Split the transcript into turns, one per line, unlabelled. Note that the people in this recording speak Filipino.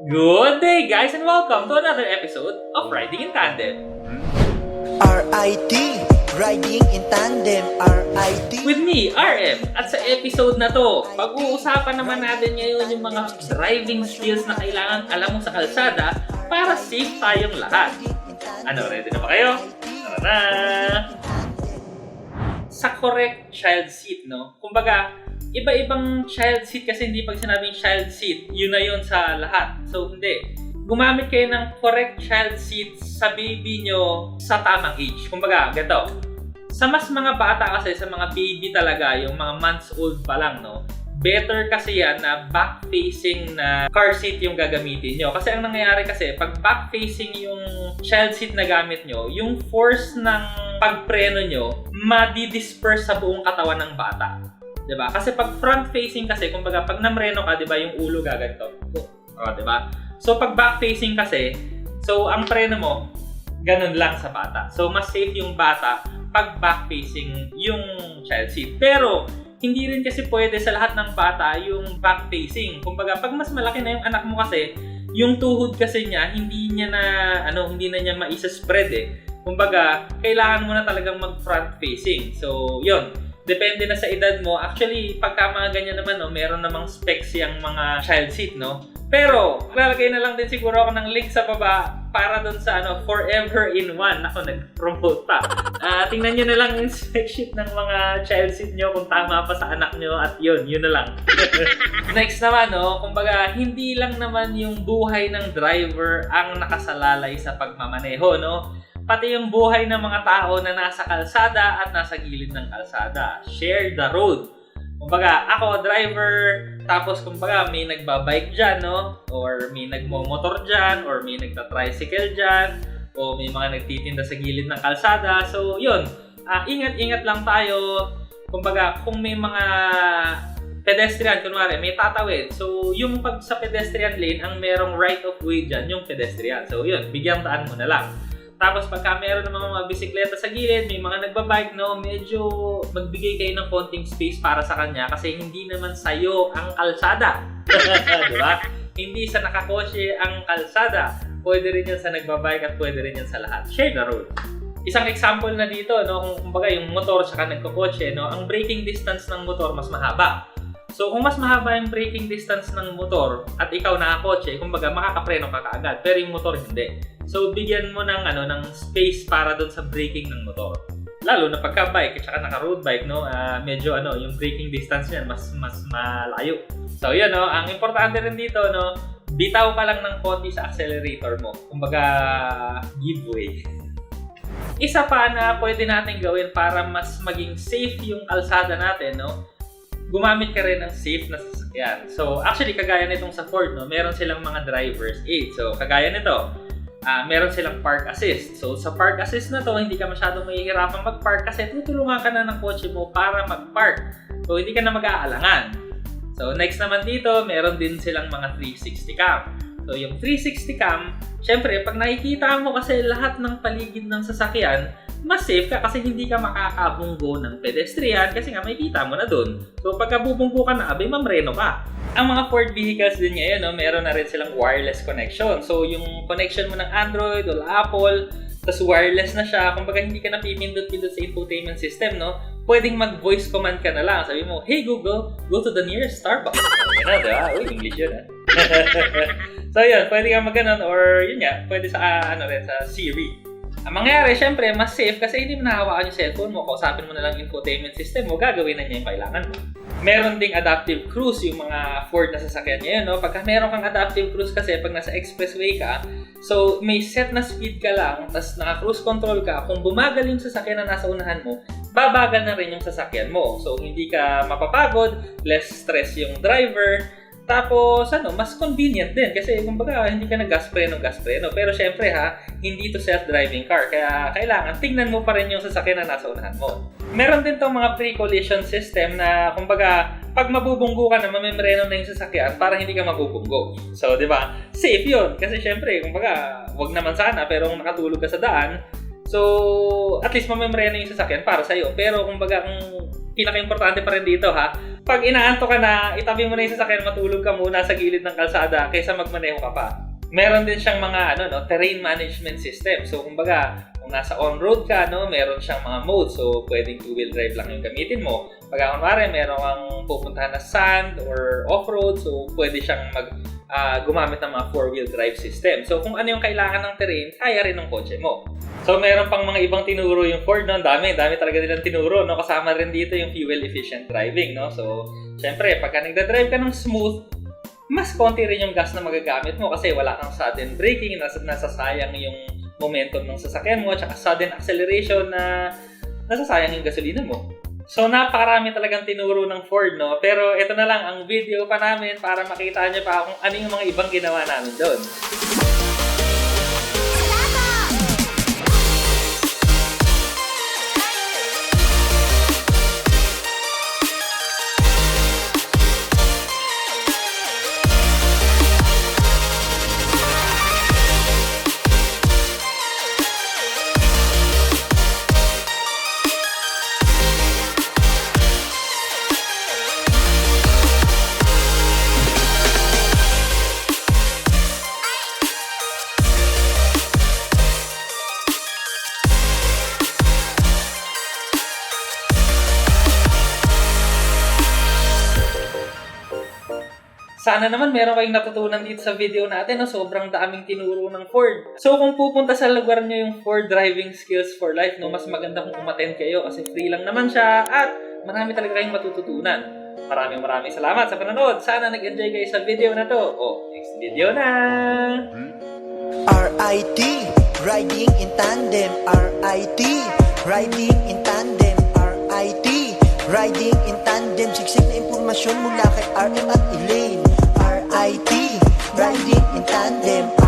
Good day, guys, and welcome to another episode of Riding in Tandem.
RIT, Riding in Tandem, RIT.
With me, RM. At sa episode na to, pag-uusapan naman natin ngayon yung mga driving skills na kailangan alam mo sa kalsada para safe tayong lahat. Ano, ready na ba kayo? Tara na! Sa correct child seat, no? Kumbaga, iba-ibang child seat kasi hindi pag sinabing child seat, yun na yun sa lahat. So, hindi. Gumamit kayo ng correct child seat sa baby nyo sa tamang age. Kumbaga, ganito. Sa mas mga bata kasi, sa mga baby talaga, yung mga months old pa lang, no? Better kasi yan na back-facing na car seat yung gagamitin nyo. Kasi ang nangyayari kasi, pag back-facing yung child seat na gamit nyo, yung force ng pagpreno nyo, madi-disperse sa buong katawan ng bata. Diba? Kasi pag front-facing kasi, kumbaga pag namreno ka, diba, yung ulo gaganto. Diba? So pag back-facing kasi, so ang preno mo, ganun lang sa bata. So mas safe yung bata pag back-facing yung child seat. Pero, hindi rin kasi pwede sa lahat ng bata yung back-facing. Kumbaga, pag mas malaki na yung anak mo kasi, yung tuhod kasi niya, hindi na niya maisa-spread eh. Kumbaga, kailangan mo na talagang mag-front-facing. So, yun. Depende na sa edad mo. Actually, pagka mga ganyan naman, no, meron namang specs yung mga child seat, no? Pero, lalagay na lang din siguro ako ng link sa baba para dun sa Forever in One. Ako, nag-promote pa. Tingnan nyo na lang yung spec sheet ng mga child seat nyo kung tama pa sa anak nyo at yun na lang. Next naman, no, kumbaga, hindi lang naman yung buhay ng driver ang nakasalalay sa pagmamaneho, no? Pati yung buhay ng mga tao na nasa kalsada at nasa gilid ng kalsada. Share the road. Kumbaga, ako, driver, tapos kumbaga, may nagbabike dyan, no? Or may nagmomotor dyan, or may nagta-tricycle dyan, o may mga nagtitinda sa gilid ng kalsada. So, yun. Ingat-ingat lang tayo. Kumbaga, kung may mga pedestrian, kunwari, may tatawid. So, yung pag sa pedestrian lane, ang merong right of way dyan, yung pedestrian. So, yun, bigyan daan mo na lang. Tapos pagka meron ng mga bisikleta sa gilid, may mga nagbabike, no, medyo magbigay kayo ng konting space para sa kanya kasi hindi naman sa'yo ang kalsada. Diba? Hindi sa nakakotse ang kalsada. Pwede rin yan sa nagbabike at pwede rin yan sa lahat. Share the road. Isang example na dito, no, kung kumbaga yung motor saka nagkakotse, no, ang braking distance ng motor mas mahaba. So, kung mas mahaba yung braking distance ng motor at ikaw nakakotse, kumbaga makakapreno ka kaagad, pero yung motor hindi. So, bigyan mo ng space para doon sa braking ng motor. Lalo na pagka bike at saka naka-road bike, no, medyo yung braking distance niyan mas malayo. So, yun, no, ang importante rin dito, no, bitaw ka lang ng konti sa accelerator mo. Kumbaga, give way. Isa pa na pwede natin gawin para mas maging safe yung kalsada natin, no, gumamit ka rin ng safe na sasakyan. So, actually, kagaya nitong sa Ford, no, meron silang mga driver's aid. So, kagaya nito, meron silang park assist. So, sa park assist na to, hindi ka masyadong mahihirapan mag-park kasi tutulungan ka na ng kotse mo para mag-park. So, hindi ka na mag-aalangan. So, next naman dito, meron din silang mga 360 cam. So, yung 360 cam, syempre, pag nakikita mo kasi lahat ng paligid ng sasakyan, mas safe ka kasi hindi ka makakabunggo ng pedestrian kasi nga makikita mo na dun. So pagka bubunggo ka na, abay mamreno ka. Ang mga Ford vehicles din ngayon, no, meron na rin silang wireless connection. So yung connection mo ng Android o Apple, tas wireless na siya, kumbaga hindi ka na pipindot-pindot sa infotainment system, no? Pwedeng mag-voice command ka na lang. Sabi mo, hey Google, go to the nearest Starbucks. Yan na, diba? Uy, English yun, ha? So yun, pwede ka mag-ganon or yun nga, pwede sa sa Siri. Ang mangyayari, syempre, mas safe kasi hindi mo nahawakan yung cellphone mo, kausapin mo na lang yung infotainment system mo, gagawin na niya yung kailangan mo. Meron ding adaptive cruise yung mga Ford na sasakyan ngayon, no? Pagka meron kang adaptive cruise kasi, pag nasa expressway ka, so may set na speed ka lang, tas naka-cruise control ka, kung bumagal yung sasakyan na nasa unahan mo, babagal na rin yung sasakyan mo. So, hindi ka mapapagod, less stress yung driver, tapos, mas convenient din kasi kumbaga hindi ka gas preno. Pero syempre hindi to self-driving car. Kaya kailangan tingnan mo pa rin yung sasakyan na nasa unahan mo. Meron din tong mga pre-collision system na kumbaga pag mabubunggo ka na, mamemreno na yung sasakyan para hindi ka mabubunggo. So, di ba? Safe yun. Kasi syempre, kumbaga, wag naman sana pero kung nakatulog ka sa daan, so at least mamemreno yung sasakyan para sa'yo. Pero kumbaga, ang pinaka-importante pa rin dito pag inaanto ka na, itabi mo na yung sasakyan, matulog ka muna sa gilid ng kalsada kaysa magmaneho ka pa. Meron din siyang mga terrain management system. So kumbaga, kung nasa on-road ka, meron siyang mga modes. So pwedeng two-wheel drive lang yung gamitin mo. Pag kunwari, meron kang pupuntahan na sand or off-road, so pwede siyang gumamit ng mga four-wheel drive system. So kung ano yung kailangan ng terrain, kaya rin ng kotse mo. So meron pang mga ibang tinuro yung Ford, no? Dami talaga nilang tinuro, no? Kasama rin dito yung fuel efficient driving, no? So syempre, pagka nagda-drive ka ng smooth, mas konti rin yung gas na magagamit mo kasi wala kang sudden braking, nasasayang yung momentum ng sasakyan mo, at sudden acceleration na nasasayang yung gasolina mo. So napakarami talagang tinuro ng Ford, no? Pero ito na lang ang video pa namin para makita nyo pa kung ano yung mga ibang ginawa namin doon. Sana naman meron kayong natutunan dito sa video natin, no? Sobrang daming tinuro ng Ford. So kung pupunta sa lugar nyo yung Ford Driving Skills for Life, no, mas maganda kung umattend kayo kasi free lang naman siya at marami talaga kayong matututunan. Maraming salamat sa panonood. Sana nag-enjoy kayo sa video na to. Next video na!
RIT, riding in tandem. RIT, riding in tandem. RIT, riding in tandem. Siksik na impormasyon mula kay RM at Elaine. RIT, riding in tandem.